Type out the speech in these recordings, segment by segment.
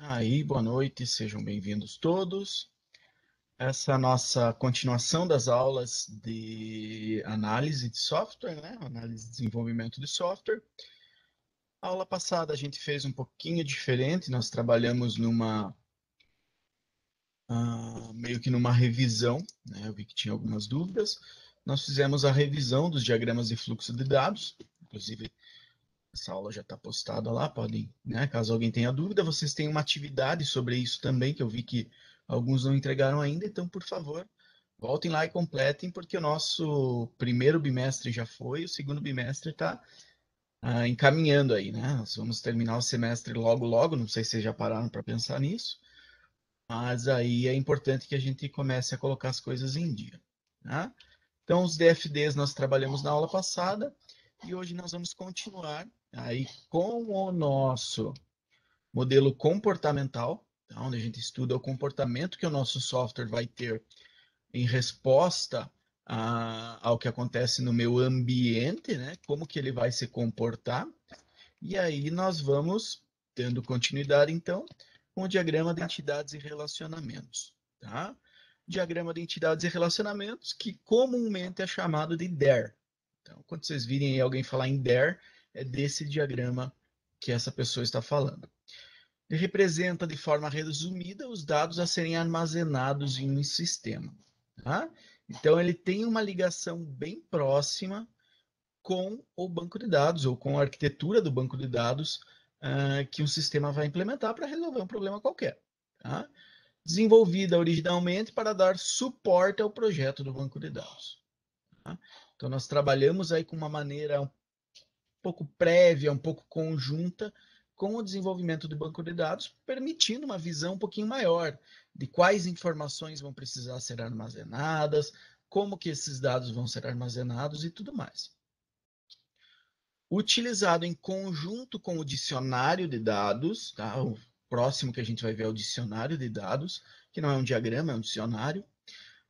Aí, boa noite, sejam bem-vindos todos. Essa é a nossa continuação das aulas de análise de software, né? Análise de desenvolvimento de software. A aula passada a gente fez um pouquinho diferente, nós trabalhamos meio que numa revisão, né? Eu vi que tinha algumas dúvidas. Nós fizemos a revisão dos diagramas de fluxo de dados, inclusive essa aula já está postada lá, podem, né? Caso alguém tenha dúvida, vocês têm uma atividade sobre isso também, que eu vi que alguns não entregaram ainda, então, por favor, voltem lá e completem, porque o nosso primeiro bimestre já foi, o segundo bimestre está encaminhando aí, né? Nós vamos terminar o semestre logo, logo, não sei se vocês já pararam para pensar nisso, mas aí é importante que a gente comece a colocar as coisas em dia, tá? Então, os DFDs nós trabalhamos na aula passada, e hoje nós vamos continuar aí com o nosso modelo comportamental, tá? Onde a gente estuda o comportamento que o nosso software vai ter em resposta ao que acontece no meu ambiente, né? Como que ele vai se comportar. E aí nós vamos dando continuidade, então, com o diagrama de entidades e relacionamentos, tá? Diagrama de entidades e relacionamentos, que comumente é chamado de DER. Então, quando vocês virem alguém falar em DER, é desse diagrama que essa pessoa está falando. Ele representa, de forma resumida, os dados a serem armazenados em um sistema. Tá? Então, ele tem uma ligação bem próxima com o banco de dados, ou com a arquitetura do banco de dados que o sistema vai implementar para resolver um problema qualquer. Tá? Desenvolvida originalmente para dar suporte ao projeto do banco de dados. Tá? Então, nós trabalhamos aí com uma maneira um pouco prévia, um pouco conjunta com o desenvolvimento do banco de dados, permitindo uma visão um pouquinho maior de quais informações vão precisar ser armazenadas, como que esses dados vão ser armazenados e tudo mais. Utilizado em conjunto com o dicionário de dados, tá? O próximo que a gente vai ver é o dicionário de dados, que não é um diagrama, é um dicionário,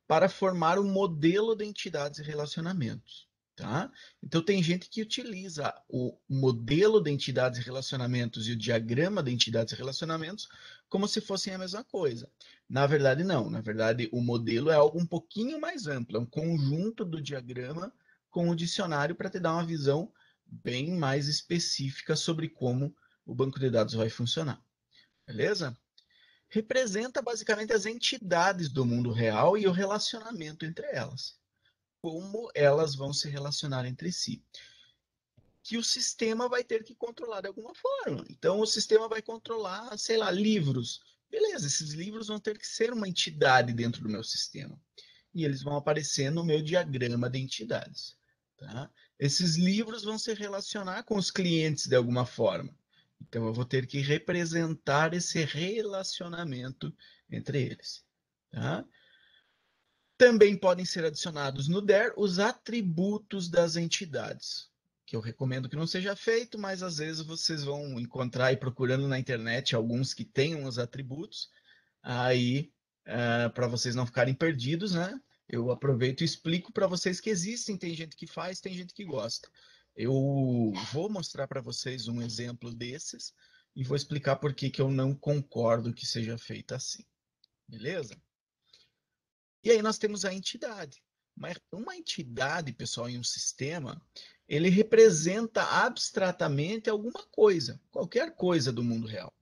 para formar um modelo de entidades e relacionamentos. Tá? Então, tem gente que utiliza o modelo de entidades e relacionamentos e o diagrama de entidades e relacionamentos como se fossem a mesma coisa. Na verdade, não. Na verdade, o modelo é algo um pouquinho mais amplo, é um conjunto do diagrama com o dicionário para te dar uma visão bem mais específica sobre como o banco de dados vai funcionar. Beleza? Representa basicamente as entidades do mundo real e o relacionamento entre elas. Como elas vão se relacionar entre si. Que o sistema vai ter que controlar de alguma forma. Então, o sistema vai controlar, sei lá, livros. Beleza, esses livros vão ter que ser uma entidade dentro do meu sistema. E eles vão aparecer no meu diagrama de entidades. Tá? Esses livros vão se relacionar com os clientes de alguma forma. Então, eu vou ter que representar esse relacionamento entre eles. Tá? Também podem ser adicionados no DER os atributos das entidades, que eu recomendo que não seja feito, mas às vezes vocês vão encontrar aí procurando na internet alguns que tenham os atributos, aí para vocês não ficarem perdidos, né? Eu aproveito e explico para vocês que existem, tem gente que faz, tem gente que gosta. Eu vou mostrar para vocês um exemplo desses e vou explicar por que eu não concordo que seja feito assim. Beleza? E aí nós temos a entidade. Mas uma entidade, pessoal, em um sistema, ele representa abstratamente alguma coisa, qualquer coisa do mundo real.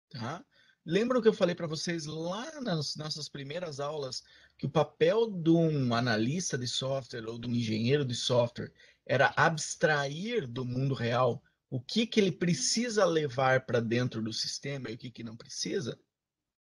Tá? Lembram que eu falei para vocês lá nas nossas primeiras aulas que o papel de um analista de software ou de um engenheiro de software era abstrair do mundo real o que ele precisa levar para dentro do sistema e o que não precisa?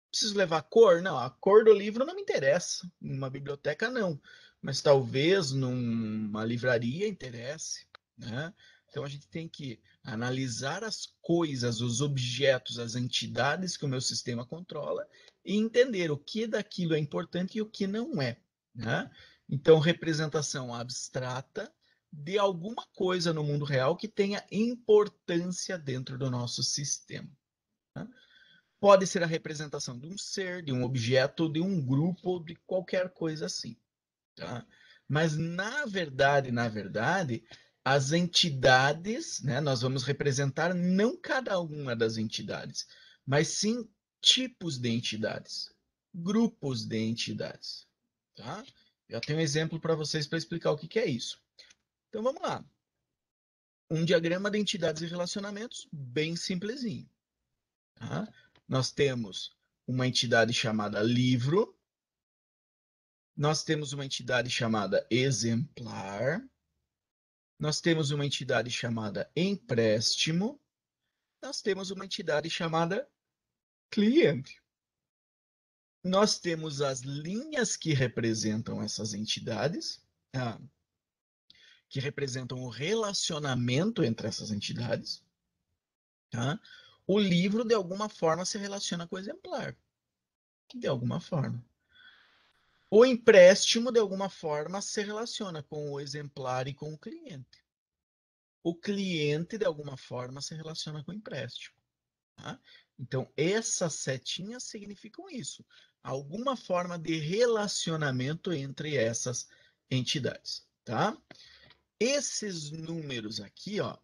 Preciso levar cor? Não, a cor do livro não me interessa. Numa biblioteca, não. Mas talvez numa livraria interesse, né? Então a gente tem que analisar as coisas, os objetos, as entidades que o meu sistema controla e entender o que daquilo é importante e o que não é, né? Então, representação abstrata de alguma coisa no mundo real que tenha importância dentro do nosso sistema. Né? Pode ser a representação de um ser, de um objeto, de um grupo, de qualquer coisa assim. Tá? Mas, na verdade, as entidades, né, nós vamos representar não cada uma das entidades, mas sim tipos de entidades, grupos de entidades. Tá? Já tenho um exemplo para vocês para explicar o que é isso. Então vamos lá. Um diagrama de entidades e relacionamentos bem simplesinho. Tá? Nós temos uma entidade chamada livro, nós temos uma entidade chamada exemplar, nós temos uma entidade chamada empréstimo, nós temos uma entidade chamada cliente. Nós temos as linhas que representam essas entidades, que representam o relacionamento entre essas entidades. Tá? O livro, de alguma forma, se relaciona com o exemplar. De alguma forma. O empréstimo, de alguma forma, se relaciona com o exemplar e com o cliente. O cliente, de alguma forma, se relaciona com o empréstimo. Tá? Então, essas setinhas significam isso. Alguma forma de relacionamento entre essas entidades. Tá? Esses números aqui, ó,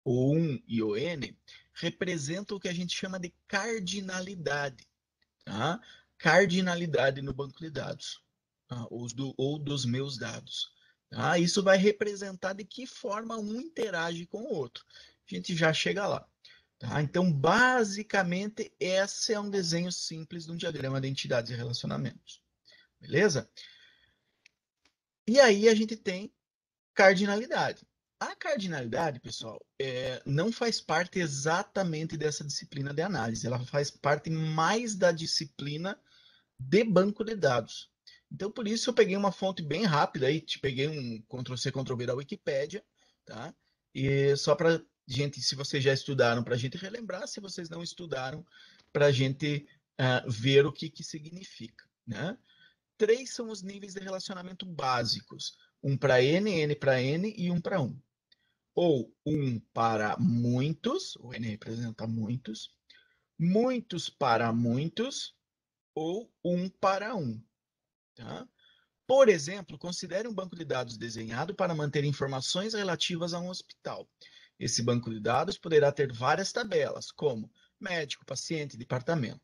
o 1 e o N, representam o que a gente chama de cardinalidade. Tá? Cardinalidade no banco de dados, tá? Ou dos meus dados. Tá? Isso vai representar de que forma um interage com o outro. A gente já chega lá. Tá? Então, basicamente, esse é um desenho simples de um diagrama de entidades e relacionamentos. Beleza? E aí a gente tem cardinalidade. A cardinalidade, pessoal, não faz parte exatamente dessa disciplina de análise. Ela faz parte mais da disciplina de banco de dados. Então, por isso eu peguei uma fonte bem rápida aí, peguei um Ctrl+C, Ctrl+V da Wikipédia, tá? E só para gente, se vocês já estudaram, para a gente relembrar, se vocês não estudaram, para a gente ver o que significa, né? 3 são os níveis de relacionamento básicos. Um para N, N para N e um para 1. Ou um para muitos, o N representa muitos, muitos para muitos, ou um para um. Tá? Por exemplo, considere um banco de dados desenhado para manter informações relativas a um hospital. Esse banco de dados poderá ter várias tabelas, como médico, paciente, departamento.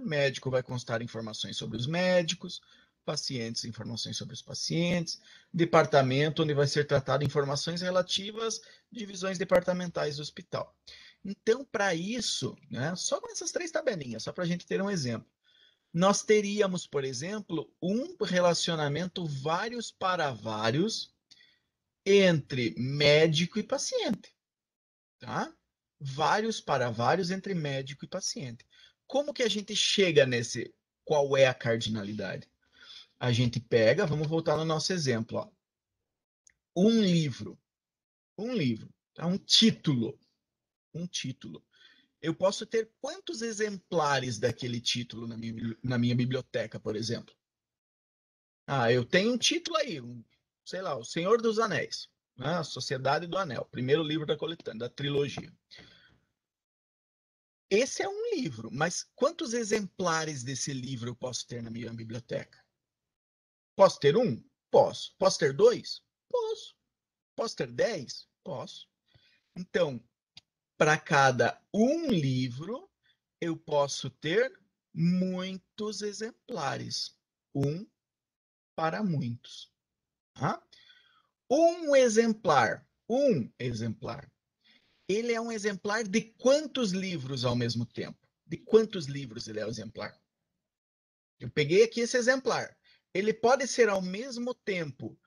Médico vai constar informações sobre os médicos, pacientes, informações sobre os pacientes, departamento, onde vai ser tratado informações relativas a divisões departamentais do hospital. Então, para isso, né, só com essas 3 tabelinhas, só para a gente ter um exemplo, nós teríamos, por exemplo, um relacionamento vários para vários entre médico e paciente, tá? Vários para vários entre médico e paciente. Como que a gente chega nesse? Qual é a cardinalidade? A gente pega, vamos voltar no nosso exemplo, ó. Um livro, tá? Um título. Eu posso ter quantos exemplares daquele título na minha biblioteca, por exemplo? Eu tenho um título aí, sei lá, O Senhor dos Anéis, né? A Sociedade do Anel, primeiro livro da coletânea, da trilogia. Esse é um livro, mas quantos exemplares desse livro eu posso ter na minha biblioteca? Posso ter um? Posso. Posso ter 2? Posso. Posso ter 10? Posso. Então, para cada um livro, eu posso ter muitos exemplares. Um para muitos. Tá? Um exemplar. Ele é um exemplar de quantos livros ao mesmo tempo? De quantos livros ele é o exemplar? Eu peguei aqui esse exemplar. Ele pode ser ao mesmo tempo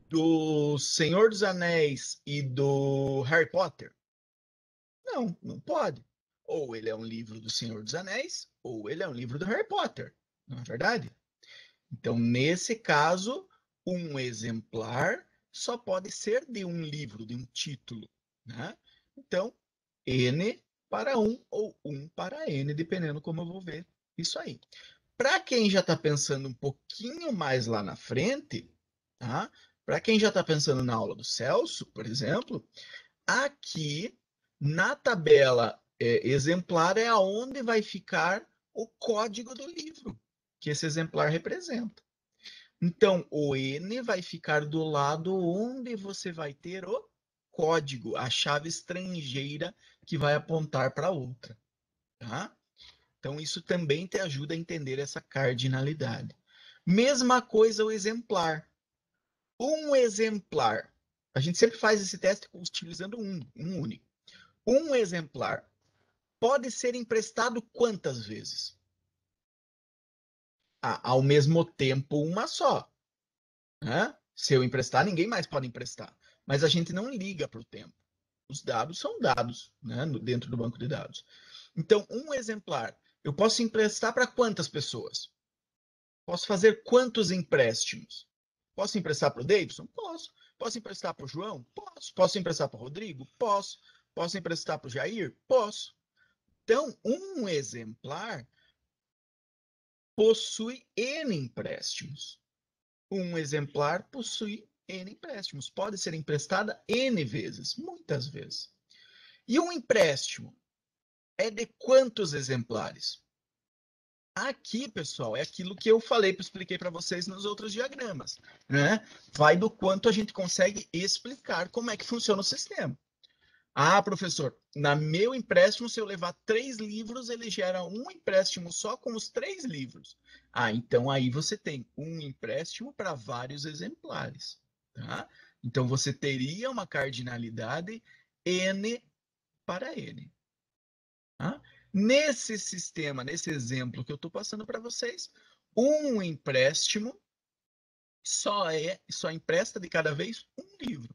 do Senhor dos Anéis e do Harry Potter? Não, não pode. Ou ele é um livro do Senhor dos Anéis, ou ele é um livro do Harry Potter. Não é verdade? Então, nesse caso, um exemplar só pode ser de um livro, de um título. Né? Então, N para 1 ou 1 para N, dependendo como eu vou ver isso aí. Para quem já está pensando um pouquinho mais lá na frente, tá? Para quem já está pensando na aula do Celso, por exemplo, aqui na tabela exemplar é aonde vai ficar o código do livro que esse exemplar representa. Então, o N vai ficar do lado onde você vai ter o código, a chave estrangeira que vai apontar para outra. tá? Então, isso também te ajuda a entender essa cardinalidade. Mesma coisa o exemplar. Um exemplar. A gente sempre faz esse teste utilizando um único. Um exemplar pode ser emprestado quantas vezes? Ao mesmo tempo, uma só. Né? Se eu emprestar, ninguém mais pode emprestar. Mas a gente não liga para o tempo. Os dados são dados, né, dentro do banco de dados. Então, um exemplar, eu posso emprestar para quantas pessoas? Posso fazer quantos empréstimos? Posso emprestar para o Davidson? Posso. Posso emprestar para o João? Posso. Posso emprestar para o Rodrigo? Posso. Posso emprestar para o Jair? Posso. Então, um exemplar possui N empréstimos. Um exemplar possui N empréstimos. Pode ser emprestada N vezes, muitas vezes. E um empréstimo é de quantos exemplares? Aqui, pessoal, é aquilo que eu expliquei para vocês nos outros diagramas, né? Vai do quanto a gente consegue explicar como é que funciona o sistema. Ah, professor, na meu empréstimo, se eu levar 3 livros, ele gera um empréstimo só com os 3 livros. Ah, então aí você tem um empréstimo para vários exemplares, tá? Então você teria uma cardinalidade N para N. Tá? Nesse sistema, nesse exemplo que eu estou passando para vocês, um empréstimo só empresta de cada vez um livro.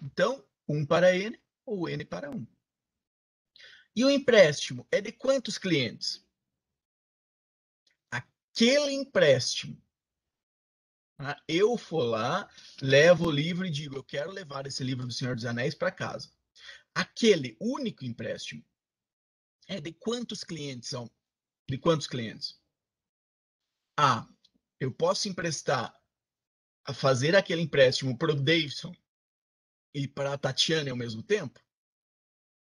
Então, um para N ou N para 1. E o empréstimo é de quantos clientes? Aquele empréstimo. Tá? Eu for lá, levo o livro e digo, eu quero levar esse livro do Senhor dos Anéis para casa. Aquele único empréstimo é de quantos clientes são? De quantos clientes? Ah, eu posso emprestar a fazer aquele empréstimo para o Davidson e para a Tatiane ao mesmo tempo?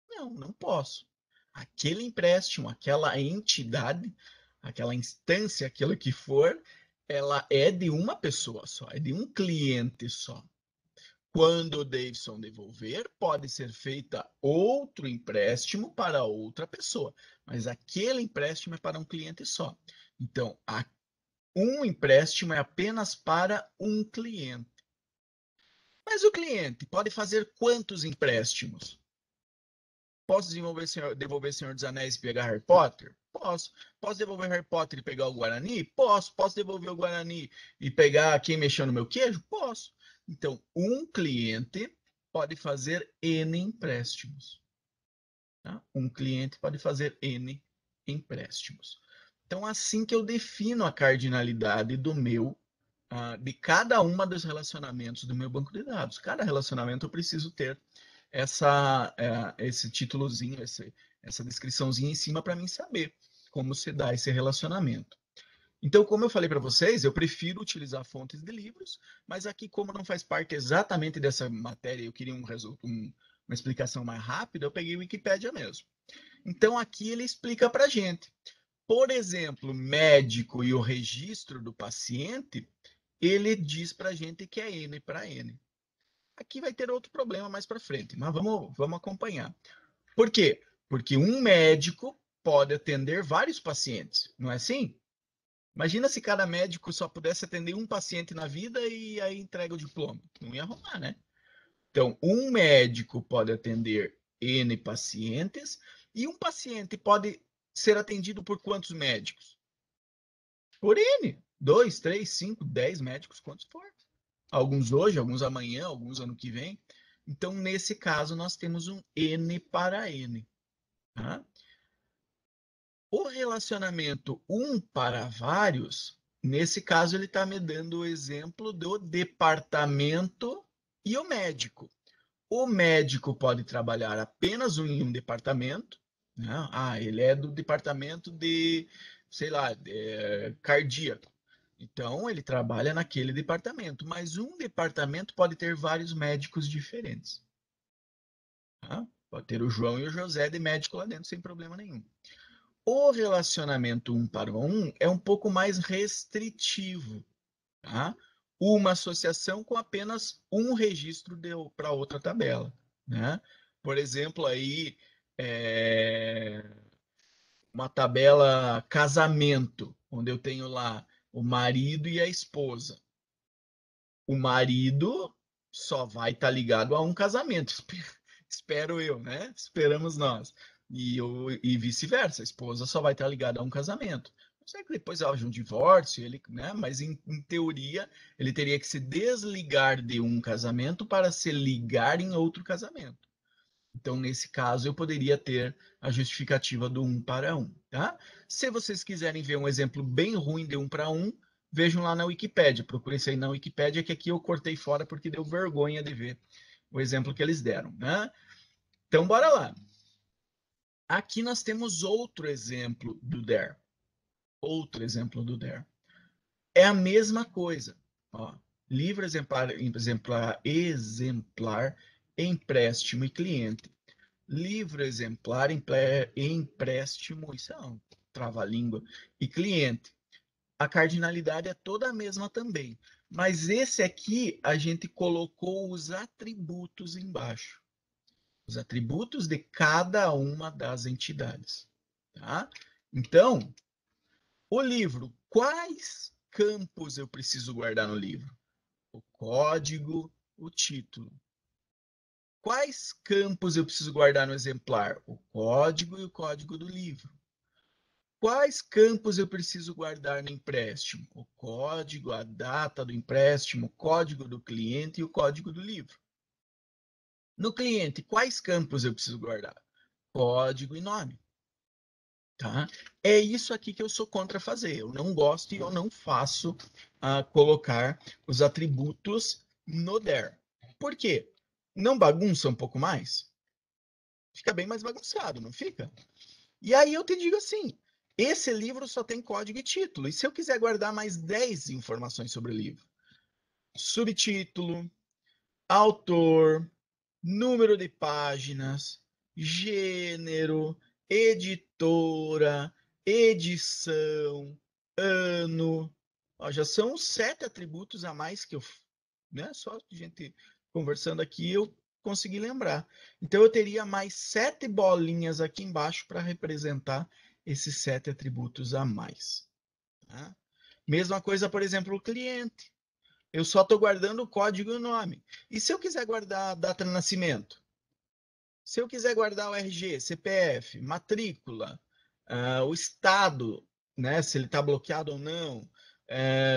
Não, não posso. Aquele empréstimo, aquela entidade, aquela instância, aquilo que for, ela é de uma pessoa só, é de um cliente só. Quando o Davidson devolver, pode ser feita outro empréstimo para outra pessoa, mas aquele empréstimo é para um cliente só. Então, um empréstimo é apenas para um cliente. Mas o cliente pode fazer quantos empréstimos? Posso devolver Senhor dos Anéis e pegar Harry Potter? Posso. Posso devolver Harry Potter e pegar o Guarani? Posso. Posso devolver o Guarani e pegar quem mexeu no meu queijo? Posso. Então, um cliente pode fazer N empréstimos. Tá? Um cliente pode fazer N empréstimos. Então, assim que eu defino a cardinalidade de cada uma dos relacionamentos do meu banco de dados. Cada relacionamento eu preciso ter esse títulozinho, essa descriçãozinha em cima para mim saber como se dá esse relacionamento. Então, como eu falei para vocês, eu prefiro utilizar fontes de livros, mas aqui, como não faz parte exatamente dessa matéria, eu queria uma explicação mais rápida, eu peguei o Wikipédia mesmo. Então, aqui ele explica para a gente. Por exemplo, médico e o registro do paciente, ele diz para a gente que é N para N. Aqui vai ter outro problema mais para frente, mas vamos acompanhar. Por quê? Porque um médico pode atender vários pacientes, não é assim? Imagina se cada médico só pudesse atender um paciente na vida e aí entrega o diploma. Não ia rolar, né? Então, um médico pode atender N pacientes e um paciente pode ser atendido por quantos médicos? Por N. 2, 3, 5, 10 médicos, quantos for. Alguns hoje, alguns amanhã, alguns ano que vem. Então, nesse caso, nós temos um N para N. Tá? O relacionamento um para vários, nesse caso, ele está me dando o exemplo do departamento e o médico. O médico pode trabalhar apenas em um departamento. Né? Ah, ele é do departamento de, sei lá, cardíaco. Então, ele trabalha naquele departamento, mas um departamento pode ter vários médicos diferentes. Tá? Pode ter o João e o José de médico lá dentro sem problema nenhum. O relacionamento um para um é um pouco mais restritivo. Tá? Uma associação com apenas um registro para outra tabela. Né? Por exemplo, aí, uma tabela casamento, onde eu tenho lá o marido e a esposa. O marido só vai estar ligado a um casamento, espero eu, né? Esperamos nós. E vice-versa, a esposa só vai estar ligada a um casamento. Não sei que depois haja um divórcio, ele, né? Mas em teoria ele teria que se desligar de um casamento para se ligar em outro casamento. Então, nesse caso, eu poderia ter a justificativa do 1 para 1. Tá? Se vocês quiserem ver um exemplo bem ruim de 1 para 1, vejam lá na Wikipédia. Procurem isso aí na Wikipédia, que aqui eu cortei fora porque deu vergonha de ver o exemplo que eles deram. Né? Então, bora lá. Aqui nós temos outro exemplo do there. Outro exemplo do there. É a mesma coisa. Ó, livro exemplar, empréstimo e cliente. Livro exemplar, empréstimo, isso é um trava-língua, e cliente. A cardinalidade é toda a mesma também. Mas esse aqui, a gente colocou os atributos embaixo. Os atributos de cada uma das entidades. Tá? Então, o livro, quais campos eu preciso guardar no livro? O código, o título. Quais campos eu preciso guardar no exemplar? O código e o código do livro. Quais campos eu preciso guardar no empréstimo? O código, a data do empréstimo, o código do cliente e o código do livro. No cliente, quais campos eu preciso guardar? Código e nome. Tá? É isso aqui que eu sou contra fazer. Eu não gosto e eu não faço colocar os atributos no there. Por quê? Não bagunça um pouco mais? Fica bem mais bagunçado, não fica? E aí eu te digo assim, esse livro só tem código e título. E se eu quiser guardar mais 10 informações sobre o livro? Subtítulo, autor, número de páginas, gênero, editora, edição, ano. Ó, já são 7 atributos a mais que eu, né? Só a gente conversando aqui eu consegui lembrar. Então eu teria mais 7 bolinhas aqui embaixo para representar esses 7 atributos a mais. Tá? Mesma coisa, por exemplo, o cliente. Eu só estou guardando o código e o nome. E se eu quiser guardar a data de nascimento? Se eu quiser guardar o RG, CPF, matrícula, o estado, né, se ele está bloqueado ou não,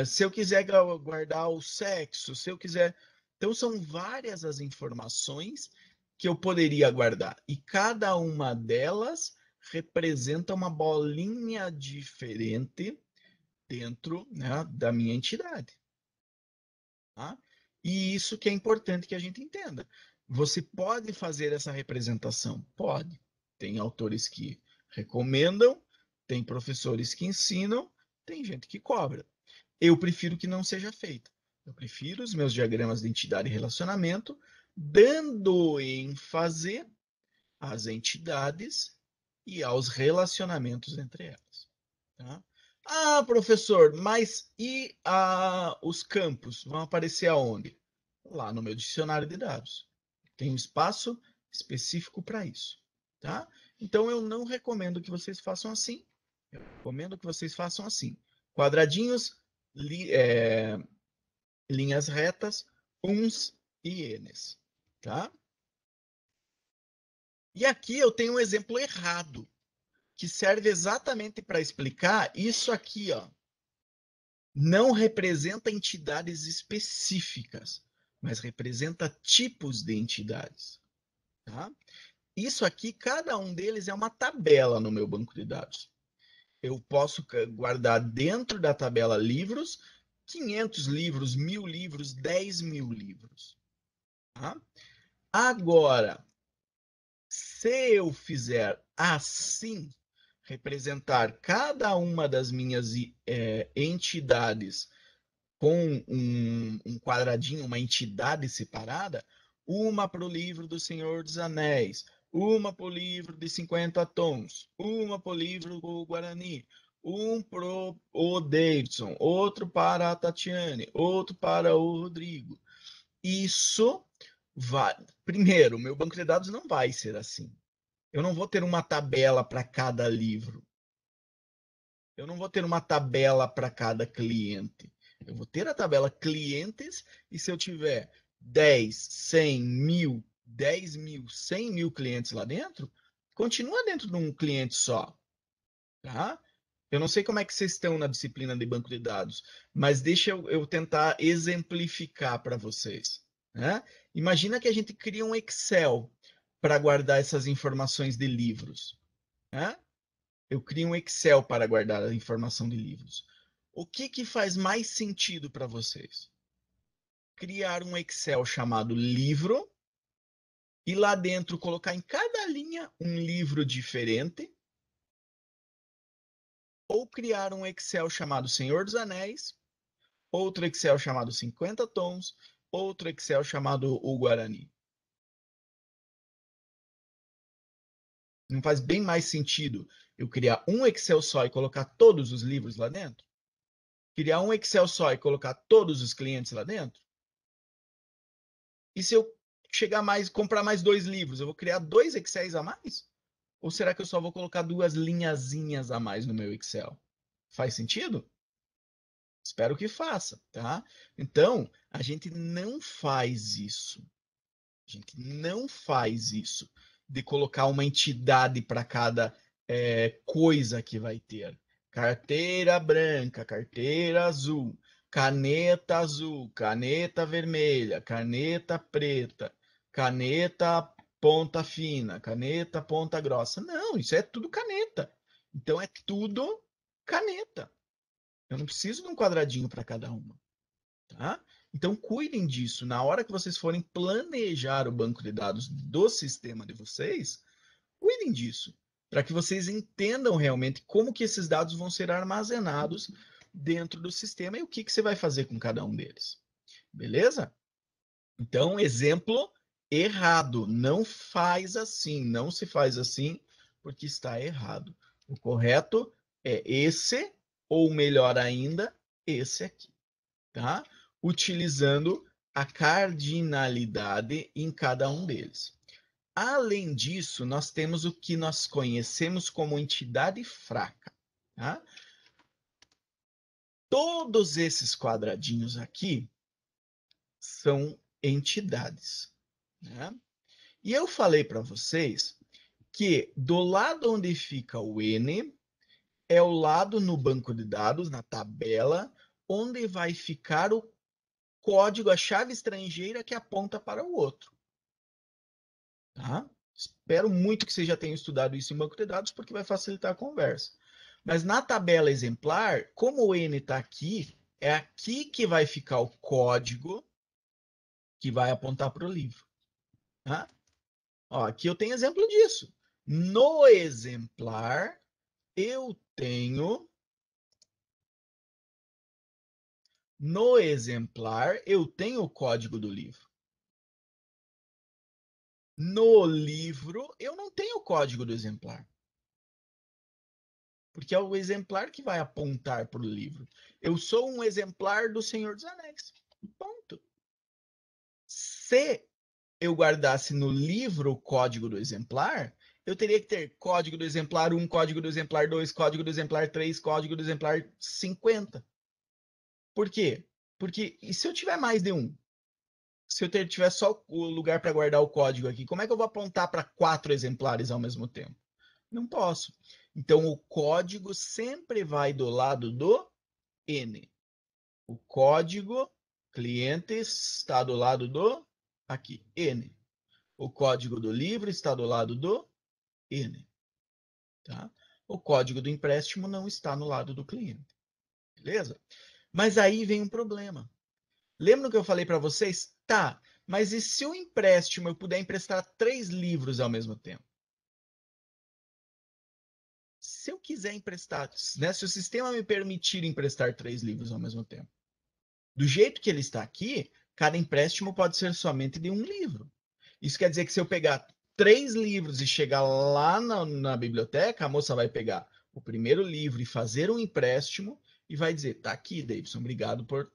se eu quiser guardar o sexo, se eu quiser. Então, são várias as informações que eu poderia guardar. E cada uma delas representa uma bolinha diferente dentro, né, da minha entidade. Tá? E isso que é importante que a gente entenda. Você pode fazer essa representação? Pode. Tem autores que recomendam, tem professores que ensinam, tem gente que cobra. Eu prefiro que não seja feita. Eu prefiro os meus diagramas de entidade e relacionamento dando ênfase às entidades e aos relacionamentos entre elas. Tá? Ah, professor, mas e os campos vão aparecer aonde? Lá no meu dicionário de dados. Tem um espaço específico para isso. Tá? Então, eu não recomendo que vocês façam assim. Eu recomendo que vocês façam assim. Quadradinhos, linhas retas, uns e n's. Tá? E aqui eu tenho um exemplo errado, que serve exatamente para explicar isso aqui, ó. Não representa entidades específicas, mas representa tipos de entidades. Tá? Isso aqui, cada um deles é uma tabela no meu banco de dados. Eu posso guardar dentro da tabela livros, 500 livros, 1000 livros, 10.000 livros. Tá? Agora, se eu fizer assim, representar cada uma das minhas entidades com um quadradinho, uma entidade separada, uma para o livro do Senhor dos Anéis, uma para o livro de 50 tons, uma para o livro do Guarani, um para o Davidson, outro para a Tatiane, outro para o Rodrigo. Isso vai. Primeiro, o meu banco de dados não vai ser assim. Eu não vou ter uma tabela para cada livro. Eu não vou ter uma tabela para cada cliente. Eu vou ter a tabela clientes e se eu tiver 10, 100, 1000, 10 mil, 100 mil clientes lá dentro, continua dentro de um cliente só, tá? Eu não sei como é que vocês estão na disciplina de banco de dados, mas deixa eu tentar exemplificar para vocês, né? Imagina que a gente cria um Excel para guardar essas informações de livros, né? Eu crio um Excel para guardar a informação de livros. O que faz mais sentido para vocês? Criar um Excel chamado livro e lá dentro colocar em cada linha um livro diferente, ou criar um Excel chamado Senhor dos Anéis, outro Excel chamado 50 Tons, outro Excel chamado O Guarani. Não faz bem mais sentido eu criar um Excel só e colocar todos os livros lá dentro? Criar um Excel só e colocar todos os clientes lá dentro? E se eu chegar mais, comprar mais 2 livros, eu vou criar 2 Excels a mais? Ou será que eu só vou colocar 2 linhazinhas a mais no meu Excel? Faz sentido? Espero que faça, tá? Então, a gente não faz isso. A gente não faz isso de colocar uma entidade para cada coisa que vai ter. Carteira branca, carteira azul, caneta vermelha, caneta preta, caneta ponta fina, caneta ponta grossa. Não, isso é tudo caneta. Então é tudo caneta. Eu não preciso de um quadradinho para cada uma. Tá? Então, cuidem disso. Na hora que vocês forem planejar o banco de dados do sistema de vocês, cuidem disso, para que vocês entendam realmente como que esses dados vão ser armazenados dentro do sistema e o que você vai fazer com cada um deles. Beleza? Então, exemplo errado. Não faz assim, não se faz assim, porque está errado. O correto é esse, ou melhor ainda, esse aqui, tá? Utilizando a cardinalidade em cada um deles. Além disso, nós temos o que nós conhecemos como entidade fraca. Tá? Todos esses quadradinhos aqui são entidades. Né? E eu falei para vocês que do lado onde fica o N é o lado no banco de dados, na tabela, onde vai ficar o código, a chave estrangeira que aponta para o outro. Tá? Espero muito que vocês já tenham estudado isso em banco de dados, porque vai facilitar a conversa. Mas na tabela exemplar, como o N está aqui, é aqui que vai ficar o código que vai apontar para o livro. Tá? Ó, aqui eu tenho exemplo disso. No exemplar, eu tenho o código do livro. No livro, eu não tenho o código do exemplar. Porque é o exemplar que vai apontar para o livro. Eu sou um exemplar do Senhor dos Anéis. Ponto. Se eu guardasse no livro o código do exemplar, eu teria que ter código do exemplar 1, código do exemplar 2, código do exemplar 3, código do exemplar 50. Por quê? Porque e se eu tiver mais de um? Se eu tiver só o lugar para guardar o código aqui, como é que eu vou apontar para 4 exemplares ao mesmo tempo? Não posso. Então, o código sempre vai do lado do N. O código cliente está do lado do aqui, N. O código do livro está do lado do N. Tá? O código do empréstimo não está no lado do cliente. Beleza? Mas aí vem um problema. Lembra que eu falei para vocês? Tá, mas e se o empréstimo eu puder emprestar 3 livros ao mesmo tempo? Se eu quiser emprestar, né, se o sistema me permitir emprestar 3 livros ao mesmo tempo, do jeito que ele está aqui, cada empréstimo pode ser somente de um livro. Isso quer dizer que se eu pegar 3 livros e chegar lá na biblioteca, a moça vai pegar o primeiro livro e fazer um empréstimo e vai dizer: tá aqui, Davidson, obrigado por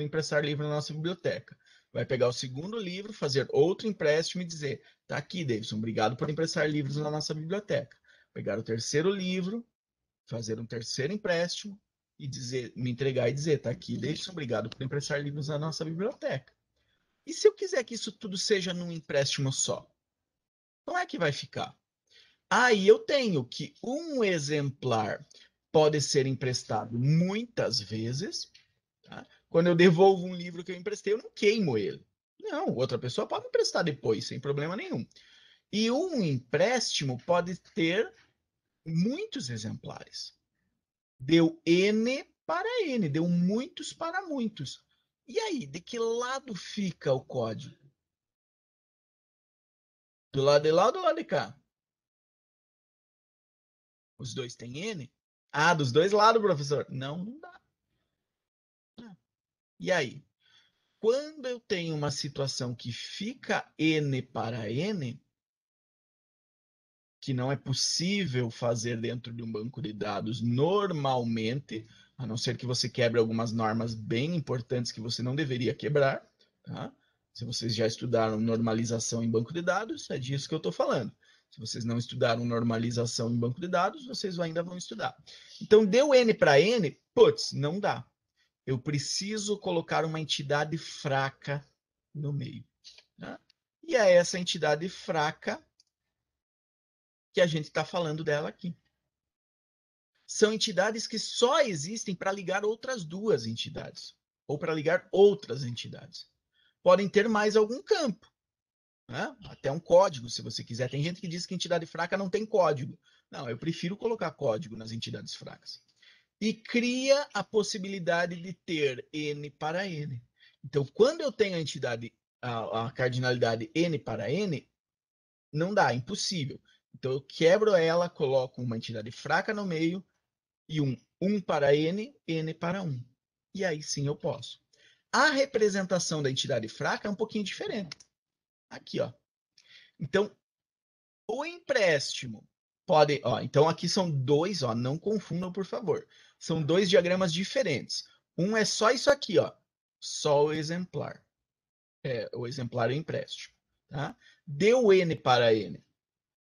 emprestar livro na nossa biblioteca. Vai pegar o segundo livro, fazer outro empréstimo e dizer: tá aqui, Davidson, obrigado por emprestar livros na nossa biblioteca. Pegar o terceiro livro, fazer um terceiro empréstimo e dizer, me entregar e dizer, tá aqui, deixa obrigado por emprestar livros na nossa biblioteca. E se eu quiser que isso tudo seja num empréstimo só? Como é que vai ficar? Aí eu tenho que um exemplar pode ser emprestado muitas vezes. Tá? Quando eu devolvo um livro que eu emprestei, eu não queimo ele. Não, outra pessoa pode emprestar depois, sem problema nenhum. E um empréstimo pode ter muitos exemplares. Deu N para N, deu muitos para muitos. E aí, de que lado fica o código? Do lado de lá ou do lado de cá? Os dois têm N? Ah, dos dois lados, professor. Não, não dá. E aí? Quando eu tenho uma situação que fica N para N, que não é possível fazer dentro de um banco de dados normalmente, a não ser que você quebre algumas normas bem importantes que você não deveria quebrar, tá? Se vocês já estudaram normalização em banco de dados, é disso que eu estou falando. Se vocês não estudaram normalização em banco de dados, vocês ainda vão estudar. Então, deu N para N, putz, não dá. Eu preciso colocar uma entidade fraca no meio. Tá? E é essa entidade fraca que a gente está falando dela aqui. São entidades que só existem para ligar outras duas entidades, ou para ligar outras entidades. Podem ter mais algum campo, né? Até um código, se você quiser. Tem gente que diz que entidade fraca não tem código. Não, eu prefiro colocar código nas entidades fracas. E cria a possibilidade de ter N para N. Então, quando eu tenho a entidade, a cardinalidade N para N, não dá, é impossível. Então, eu quebro ela, coloco uma entidade fraca no meio e 1 para N, N para 1. E aí sim eu posso. A representação da entidade fraca é um pouquinho diferente. Aqui, ó. Então, o empréstimo pode... Ó, então, aqui são dois, ó, não confundam, por favor. São dois diagramas diferentes. Um é só isso aqui, ó. Só o exemplar. O exemplar é o empréstimo. Tá? Deu N para N.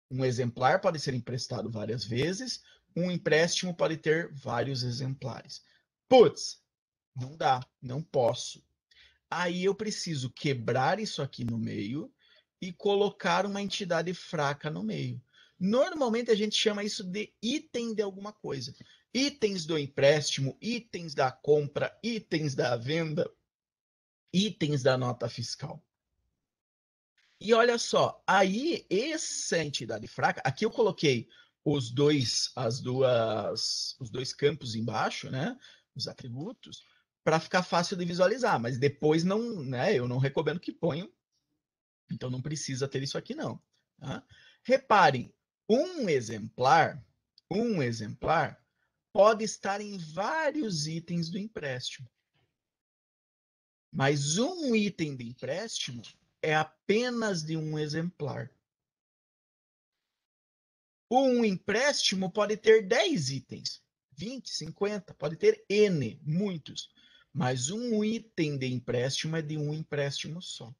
Um exemplar pode ser emprestado várias vezes, um empréstimo pode ter vários exemplares. Putz, não dá, não posso. Aí eu preciso quebrar isso aqui no meio e colocar uma entidade fraca no meio. Normalmente a gente chama isso de item de alguma coisa. Itens do empréstimo, itens da compra, itens da venda, itens da nota fiscal. E olha só, aí essa entidade fraca, aqui eu coloquei os dois campos embaixo, né? Os atributos, para ficar fácil de visualizar, mas depois não, né? Eu não recomendo que ponham, então não precisa ter isso aqui não. Tá? Reparem, um exemplar pode estar em vários itens do empréstimo. Mas um item de empréstimo é apenas de um exemplar. Um empréstimo pode ter 10 itens, 20, 50, pode ter N, muitos. Mas um item de empréstimo é de um empréstimo só.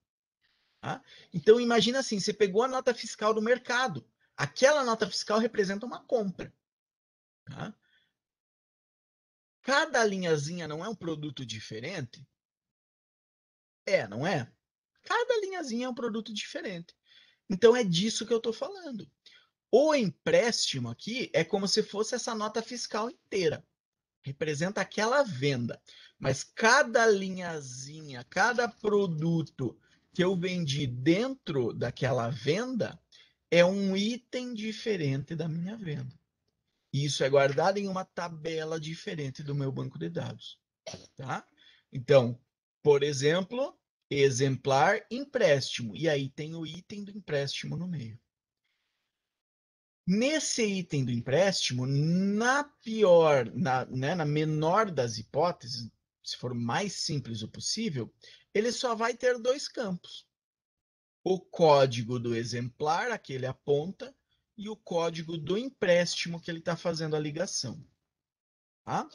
Tá? Então, imagina assim, você pegou a nota fiscal do mercado. Aquela nota fiscal representa uma compra. Tá? Cada linhazinha não é um produto diferente? Não é? Cada linhazinha é um produto diferente. Então, é disso que eu estou falando. O empréstimo aqui é como se fosse essa nota fiscal inteira. Representa aquela venda. Mas cada linhazinha, cada produto que eu vendi dentro daquela venda é um item diferente da minha venda. E isso é guardado em uma tabela diferente do meu banco de dados. Tá? Então, por exemplo, exemplar empréstimo. E aí tem o item do empréstimo no meio. Nesse item do empréstimo, na menor das hipóteses, se for mais simples o possível, ele só vai ter dois campos. O código do exemplar, a que ele aponta, e o código do empréstimo que ele está fazendo a ligação. Tá?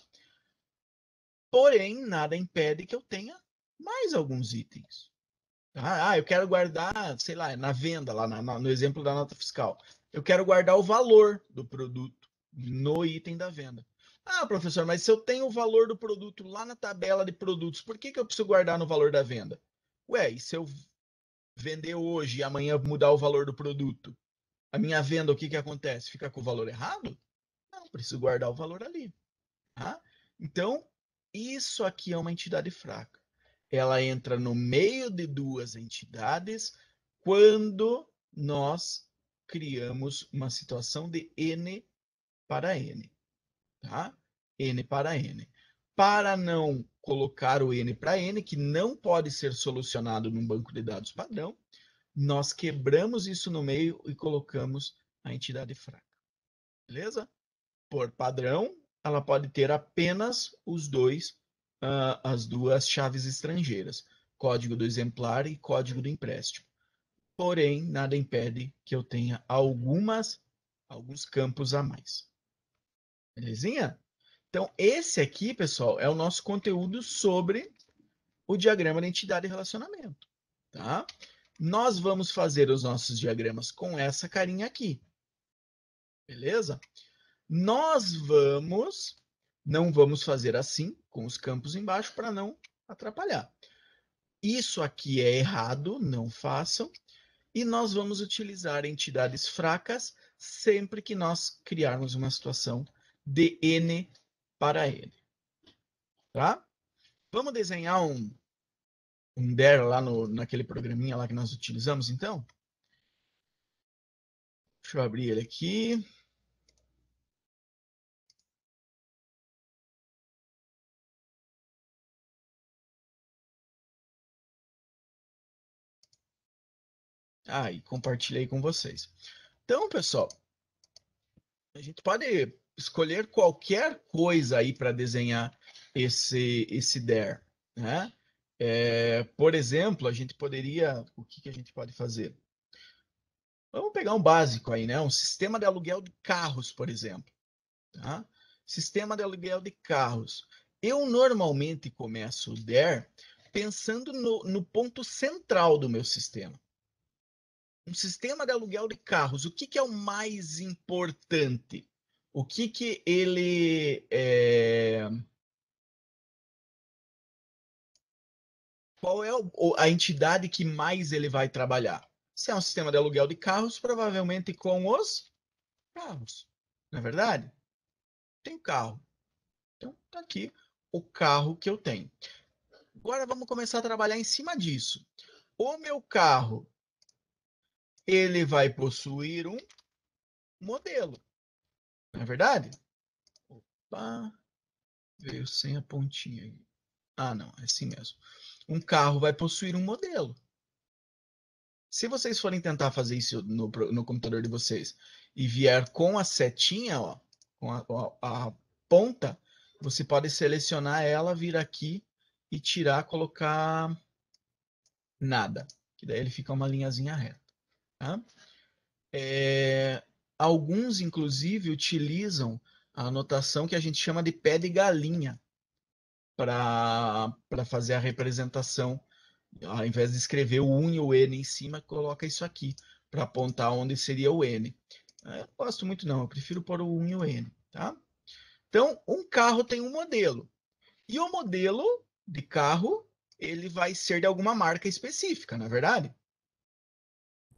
Porém, nada impede que eu tenha mais alguns itens. Eu quero guardar, sei lá, na venda, lá no exemplo da nota fiscal. Eu quero guardar o valor do produto. no item da venda. Ah, professor, mas se eu tenho o valor do produto lá na tabela de produtos, por que eu preciso guardar no valor da venda? Ué, e se eu vender hoje e amanhã mudar o valor do produto? A minha venda, o que acontece? Fica com o valor errado? Não, preciso guardar o valor ali. Tá? Então, isso aqui é uma entidade fraca. Ela entra no meio de duas entidades quando nós criamos uma situação de N para N. Tá? N para N. Para não colocar o N para N, que não pode ser solucionado num banco de dados padrão, nós quebramos isso no meio e colocamos a entidade fraca. Beleza? Por padrão, ela pode ter apenas as duas chaves estrangeiras, código do exemplar e código do empréstimo. Porém, nada impede que eu tenha alguns campos a mais. Belezinha? Então, esse aqui, pessoal, é o nosso conteúdo sobre o diagrama de entidade e relacionamento. Tá? Nós vamos fazer os nossos diagramas com essa carinha aqui. Beleza? Nós não vamos fazer assim, com os campos embaixo, para não atrapalhar. Isso aqui é errado, não façam. E nós vamos utilizar entidades fracas sempre que nós criarmos uma situação de N para N. Tá? Vamos desenhar um DER lá naquele programinha lá que nós utilizamos, então? Deixa eu abrir ele aqui. E compartilhei com vocês. Então, pessoal, a gente pode escolher qualquer coisa aí para desenhar esse DER, né? Por exemplo, a gente poderia... O que a gente pode fazer? Vamos pegar um básico aí, né? Um sistema de aluguel de carros, por exemplo. Tá? Sistema de aluguel de carros. Eu normalmente começo o DER pensando no ponto central do meu sistema. Um sistema de aluguel de carros, o que é o mais importante? O que ele qual é a entidade que mais ele vai trabalhar? Se é um sistema de aluguel de carros, provavelmente com os carros. Não é verdade? Tem carro. Então, tá aqui o carro que eu tenho. Agora vamos começar a trabalhar em cima disso. O meu carro, ele vai possuir um modelo. Não é verdade? Opa, veio sem a pontinha. Não, é assim mesmo. Um carro vai possuir um modelo. Se vocês forem tentar fazer isso no computador de vocês e vier com a setinha, ó, com a ponta, você pode selecionar ela, vir aqui e tirar, colocar nada. Que daí ele fica uma linhazinha reta. Tá? Alguns, inclusive, utilizam a anotação que a gente chama de pé de galinha para fazer a representação. Ao invés de escrever o 1 e o N em cima, coloca isso aqui para apontar onde seria o N. Eu não gosto muito não, eu prefiro pôr o 1 e o N. Tá? Então, um carro tem um modelo. E o modelo de carro, ele vai ser de alguma marca específica, não é verdade?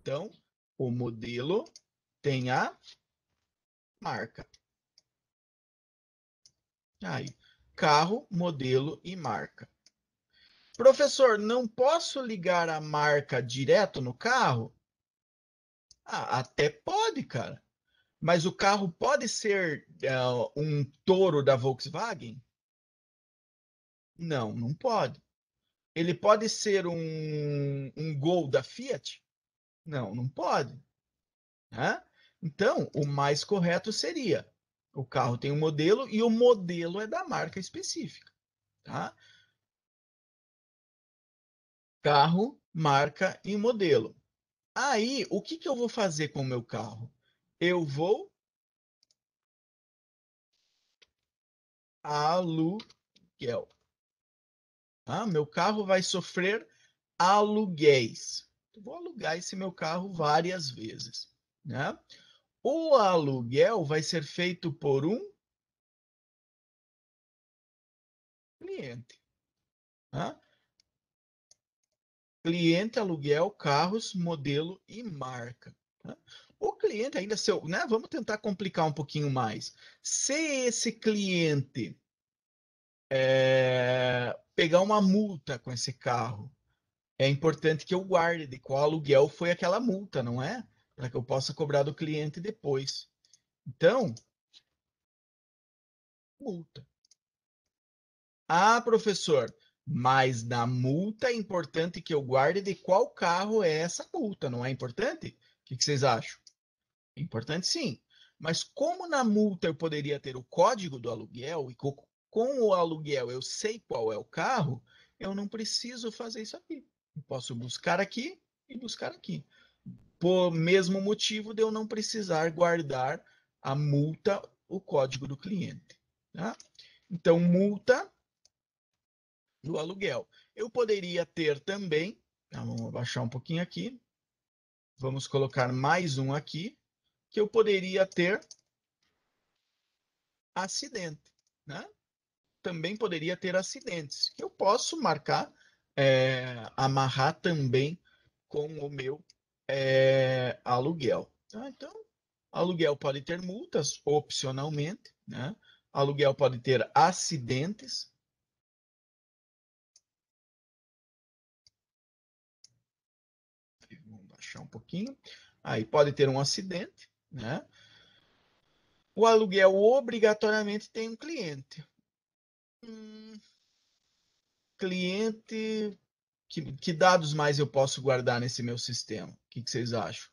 Então, o modelo tem a marca. Aí, carro, modelo e marca. Professor, não posso ligar a marca direto no carro? Até pode, cara. Mas o carro pode ser um Toro da Volkswagen? Não, não pode. Ele pode ser um Gol da Fiat? Não, não pode. Né? Então, o mais correto seria: o carro tem um modelo e o modelo é da marca específica. Tá? Carro, marca e modelo. Aí, o que eu vou fazer com o meu carro? Eu vou aluguel. Tá? Meu carro vai sofrer aluguéis. Eu vou alugar esse meu carro várias vezes. Né? O aluguel vai ser feito por um cliente. Tá? Cliente, aluguel, carros, modelo e marca. Tá? O cliente ainda, né? Vamos tentar complicar um pouquinho mais. Se esse cliente pegar uma multa com esse carro, é importante que eu guarde de qual aluguel foi aquela multa, não é? Para que eu possa cobrar do cliente depois. Então, multa. Ah, professor, mas na multa é importante que eu guarde de qual carro é essa multa, não é importante? O que vocês acham? É importante sim. Mas como na multa eu poderia ter o código do aluguel e com o aluguel eu sei qual é o carro, eu não preciso fazer isso aqui. Eu posso buscar aqui e buscar aqui. Por mesmo motivo de eu não precisar guardar a multa, o código do cliente. Tá? Então, multa do aluguel. Eu poderia ter também, tá, vamos abaixar um pouquinho aqui, vamos colocar mais um aqui, que eu poderia ter acidente, né? Também poderia ter acidentes, que eu posso marcar, amarrar também com o meu aluguel. Tá? Então, aluguel pode ter multas, opcionalmente, né? Aluguel pode ter acidentes. Vamos baixar um pouquinho. Aí pode ter um acidente, né? O aluguel obrigatoriamente tem um cliente. Cliente, que dados mais eu posso guardar nesse meu sistema? O que vocês acham?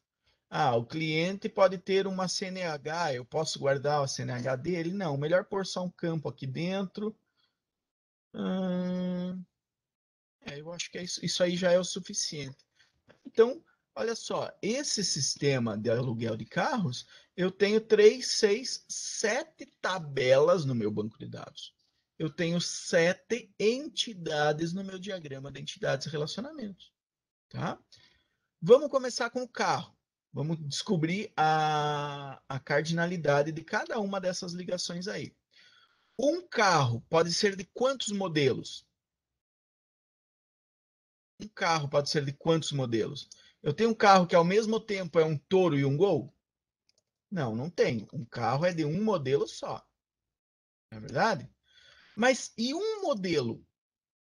Ah, o cliente pode ter uma CNH, eu posso guardar a CNH dele? Não, melhor pôr só um campo aqui dentro. Hum, eu acho que isso aí já é o suficiente. Então, olha só, esse sistema de aluguel de carros, eu tenho 3, 6, 7 tabelas no meu banco de dados. Eu tenho 7 entidades no meu diagrama de entidades e relacionamentos. Tá? Vamos começar com o carro. Vamos descobrir a cardinalidade de cada uma dessas ligações aí. Um carro pode ser de quantos modelos? Um carro pode ser de quantos modelos? Eu tenho um carro que ao mesmo tempo é um Toro e um Gol? Não, não tenho. Um carro é de um modelo só. Não é verdade? Mas e um modelo?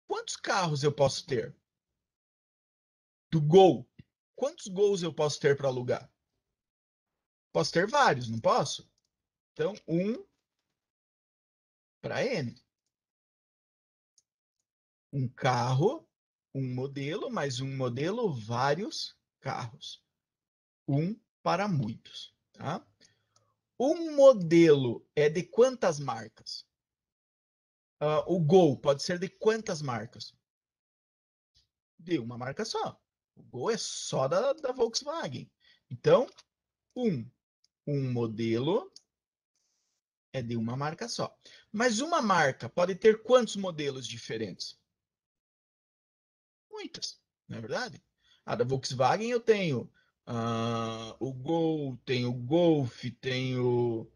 Quantos carros eu posso ter? Do Gol. Quantos Gols eu posso ter para alugar? Posso ter vários, não posso? Então, um para N. Um carro, um modelo, mais um modelo, vários carros. Um para muitos. Tá? Um modelo é de quantas marcas? O Gol pode ser de quantas marcas? De uma marca só. O Gol é só da Volkswagen. Então, um modelo é de uma marca só. Mas uma marca pode ter quantos modelos diferentes? Muitas, não é verdade? A da Volkswagen eu tenho o Gol, tenho o Golf, tenho.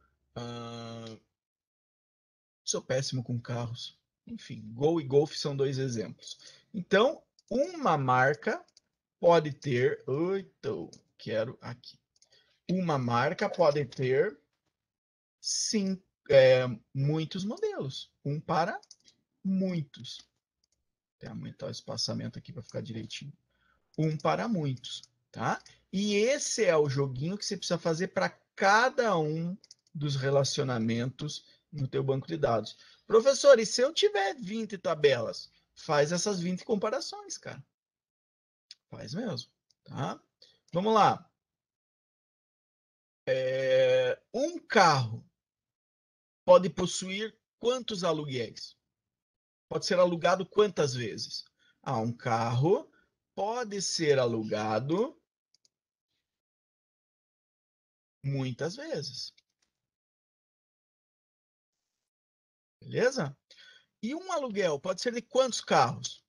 Sou péssimo com carros. Enfim, Gol e Golf são dois exemplos. Então, uma marca pode ter. Então, quero aqui. Uma marca pode ter sim, muitos modelos. Um para muitos. Vou aumentar o espaçamento aqui para ficar direitinho. Um para muitos, tá? E esse é o joguinho que você precisa fazer para cada um dos relacionamentos no teu banco de dados. Professor, e se eu tiver 20 tabelas? Faz essas 20 comparações, cara. Faz mesmo, tá? Vamos lá. Um carro pode possuir quantos aluguéis? Pode ser alugado quantas vezes? Um carro pode ser alugado muitas vezes. Beleza? E um aluguel pode ser de quantos carros?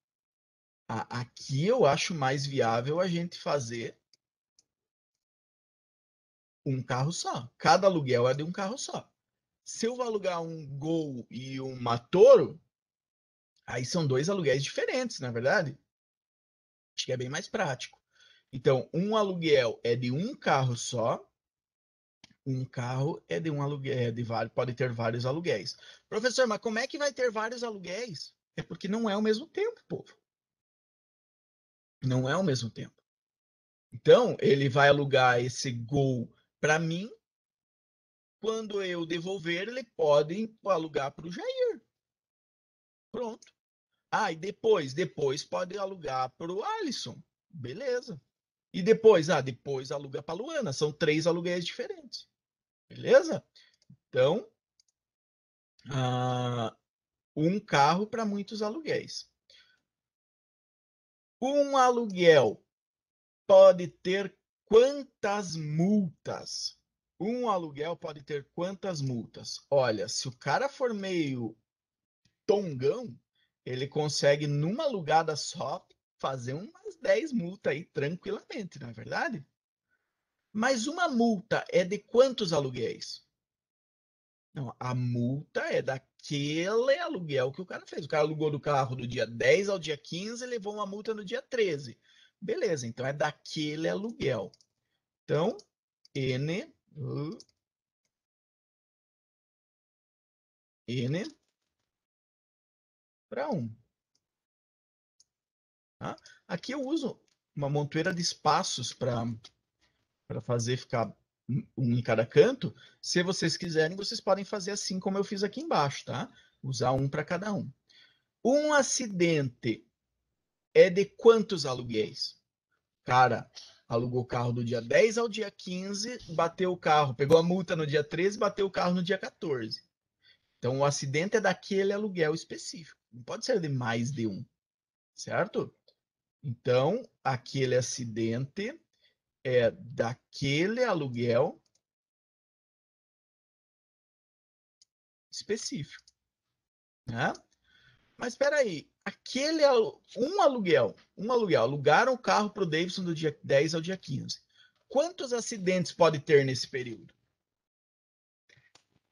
Aqui eu acho mais viável a gente fazer um carro só. Cada aluguel é de um carro só. Se eu vou alugar um Gol e uma Toro, aí são 2 aluguéis diferentes, na verdade. Acho que é bem mais prático. Então, um aluguel é de um carro só, um carro é de um aluguel, pode ter vários aluguéis. Professor, mas como é que vai ter vários aluguéis? É porque não é ao mesmo tempo, povo. Não é ao mesmo tempo. Então, ele vai alugar esse Gol para mim. Quando eu devolver, ele pode alugar para o Jair. Pronto. Ah, e depois pode alugar para o Alisson. Beleza. E depois, depois aluga para a Luana. São 3 aluguéis diferentes. Beleza? Então, um carro para muitos aluguéis. Um aluguel pode ter quantas multas? Um aluguel pode ter quantas multas? Olha, se o cara for meio tongão, ele consegue, numa alugada só, fazer umas 10 multas aí tranquilamente, não é verdade? Mas uma multa é de quantos aluguéis? Não, a multa é daquele aluguel que o cara fez. O cara alugou do carro do dia 10 ao dia 15 e levou uma multa no dia 13. Beleza, então é daquele aluguel. Então, N para 1. Tá? Aqui eu uso uma montoeira de espaços para fazer ficar um em cada canto. Se vocês quiserem, vocês podem fazer assim como eu fiz aqui embaixo, tá? Usar um para cada um. Um acidente é de quantos aluguéis? Cara, alugou o carro do dia 10 ao dia 15, bateu o carro, pegou a multa no dia 13, bateu o carro no dia 14. Então, o acidente é daquele aluguel específico. Não pode ser de mais de um, certo? Então, aquele acidente é daquele aluguel específico, né? Mas espera aí, um aluguel, alugaram o carro para o Davidson do dia 10 ao dia 15. Quantos acidentes pode ter nesse período?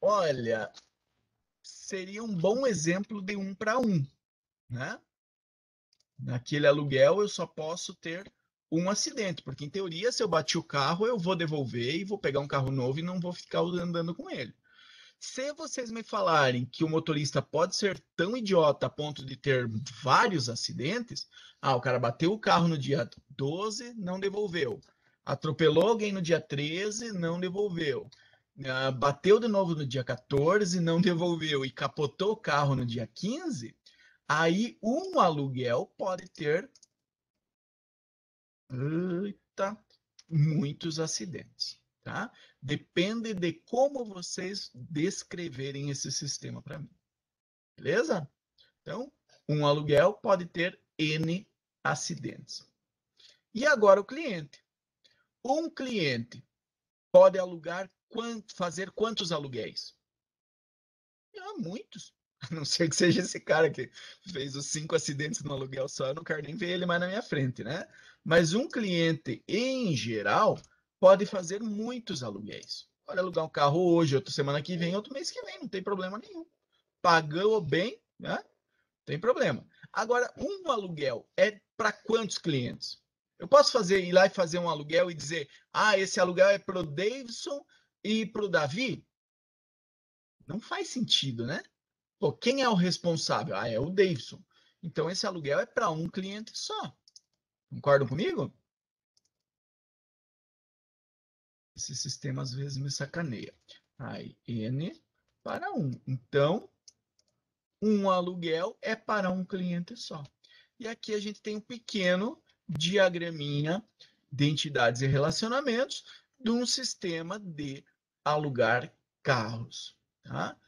Olha, seria um bom exemplo de 1 para 1, né? Naquele aluguel eu só posso ter um acidente, porque em teoria, se eu bati o carro, eu vou devolver e vou pegar um carro novo e não vou ficar andando com ele. Se vocês me falarem que o motorista pode ser tão idiota a ponto de ter vários acidentes, o cara bateu o carro no dia 12, não devolveu. Atropelou alguém no dia 13, não devolveu. Bateu de novo no dia 14, não devolveu. E capotou o carro no dia 15, aí um aluguel pode ter muitos acidentes. Tá? Depende de como vocês descreverem esse sistema para mim. Beleza? Então, um aluguel pode ter N acidentes. E agora o cliente. Um cliente pode alugar, fazer quantos aluguéis? Muitos. A não ser que seja esse cara que fez os 5 acidentes no aluguel só, eu não quero nem ver ele mais na minha frente, né? Mas um cliente, em geral, pode fazer muitos aluguéis. Pode alugar um carro hoje, outra semana que vem, outro mês que vem, não tem problema nenhum. Pagou bem, né? Não tem problema. Agora, um aluguel é para quantos clientes? Eu posso ir lá e fazer um aluguel e dizer, esse aluguel é para o Davidson e para o Davi? Não faz sentido, né? Pô, quem é o responsável? É o Davidson. Então, esse aluguel é para um cliente só. Concordam comigo? Esse sistema às vezes me sacaneia. Aí, N para 1. Então, um aluguel é para um cliente só. E aqui a gente tem um pequeno diagraminha de entidades e relacionamentos de um sistema de alugar carros. Tá?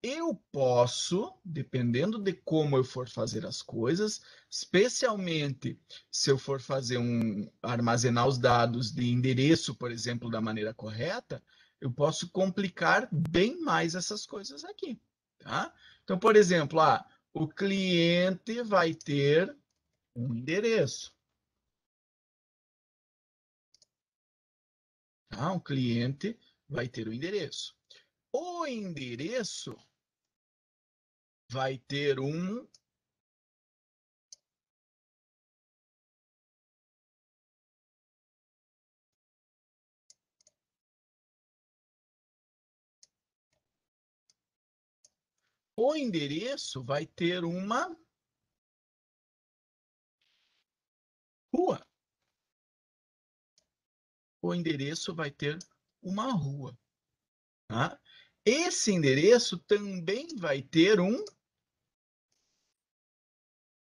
Eu posso, dependendo de como eu for fazer as coisas, especialmente se eu for fazer armazenar os dados de endereço, por exemplo, da maneira correta, eu posso complicar bem mais essas coisas aqui, tá? Então, por exemplo, o cliente vai ter um endereço, Tá? Um cliente vai ter o endereço. O endereço vai ter um o endereço vai ter uma rua. O endereço vai ter uma rua. Tá? Esse endereço também vai ter um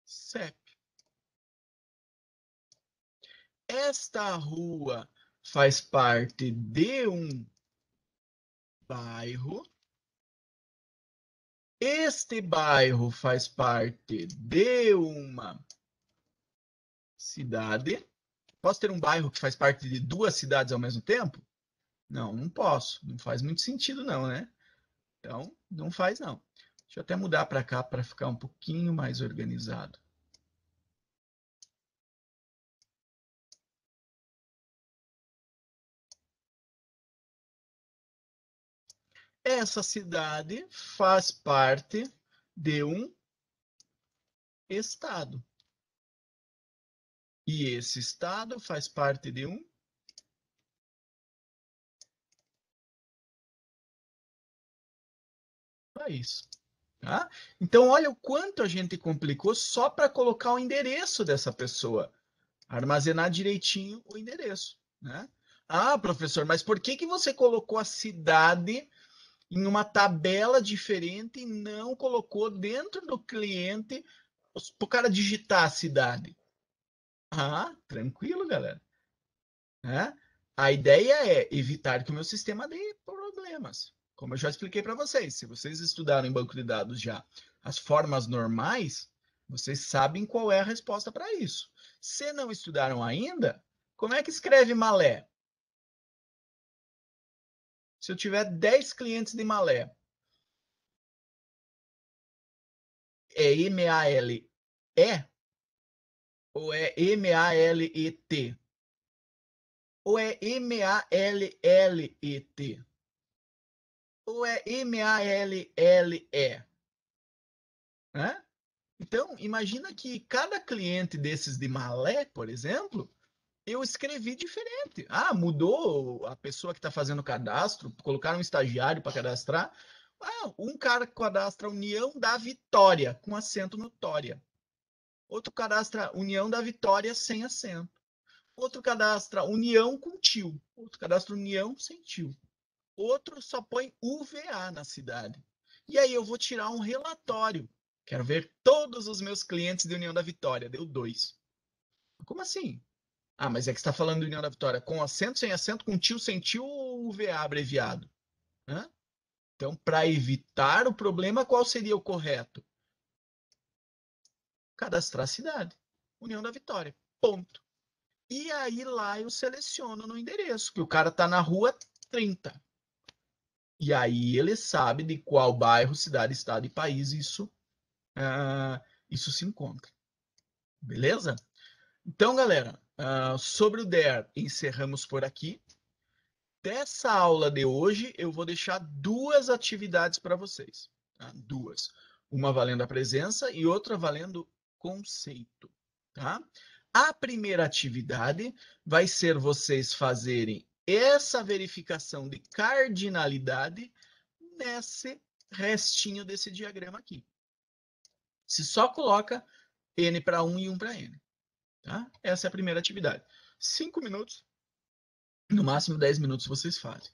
CEP. Esta rua faz parte de um bairro. Este bairro faz parte de uma cidade. Posso ter um bairro que faz parte de duas cidades ao mesmo tempo? Não, não posso. Não faz muito sentido, não, né? Então, não faz, não. Deixa eu até mudar para cá para ficar um pouquinho mais organizado. Essa cidade faz parte de um estado. E esse estado faz parte de um país. Tá? Então, olha o quanto a gente complicou só para colocar o endereço dessa pessoa. Armazenar direitinho o endereço. Né? Ah, professor, mas por que você colocou a cidade em uma tabela diferente e não colocou dentro do cliente para o cara digitar a cidade? Ah, tranquilo, galera. Né? A ideia é evitar que o meu sistema dê problemas. Como eu já expliquei para vocês, se vocês estudaram em banco de dados já as formas normais, vocês sabem qual é a resposta para isso. Se não estudaram ainda, como é que escreve malé? Se eu tiver 10 clientes de malé, é M-A-L-E ou é M-A-L-E-T? Ou é M-A-L-L-E-T? Ou é M-A-L-L-E? Né? Então, imagina que cada cliente desses de malé, por exemplo, eu escrevi diferente. Ah, mudou a pessoa que está fazendo o cadastro, colocaram um estagiário para cadastrar. Ah, um cara cadastra União da Vitória, com acento no Tória. Outro cadastra União da Vitória sem acento. Outro cadastra União com tio. Outro cadastra União sem tio. Outro só põe UVA na cidade. E aí eu vou tirar um relatório. Quero ver todos os meus clientes de União da Vitória. Deu 2. Como assim? Ah, mas é que você está falando de União da Vitória com acento, sem acento, com tio, sem tio ou UVA abreviado? Hã? Então, para evitar o problema, qual seria o correto? Cadastrar a cidade. União da Vitória. Ponto. E aí lá eu seleciono no endereço, que o cara está na rua 30. E aí ele sabe de qual bairro, cidade, estado e país isso se encontra. Beleza? Então, galera, sobre o DER, encerramos por aqui. Dessa aula de hoje, eu vou deixar duas atividades para vocês. Tá? Duas. Uma valendo a presença e outra valendo conceito. Tá? A primeira atividade vai ser vocês fazerem essa verificação de cardinalidade nesse restinho desse diagrama aqui. Se só coloca N para 1 e 1 para N. Tá? Essa é a primeira atividade. 5 minutos, no máximo 10 minutos vocês fazem.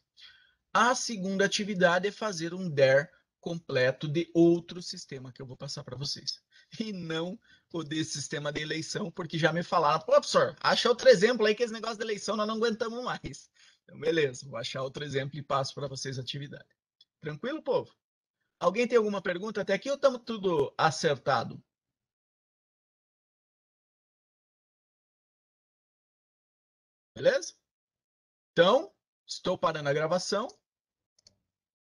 A segunda atividade é fazer um DER completo de outro sistema que eu vou passar para vocês. E não o desse sistema de eleição, porque já me falaram, pô, professor, acha outro exemplo aí que esse negócio de eleição nós não aguentamos mais. Então, beleza, vou achar outro exemplo e passo para vocês a atividade. Tranquilo, povo? Alguém tem alguma pergunta até aqui ou estamos tudo acertado? Beleza? Então, estou parando a gravação.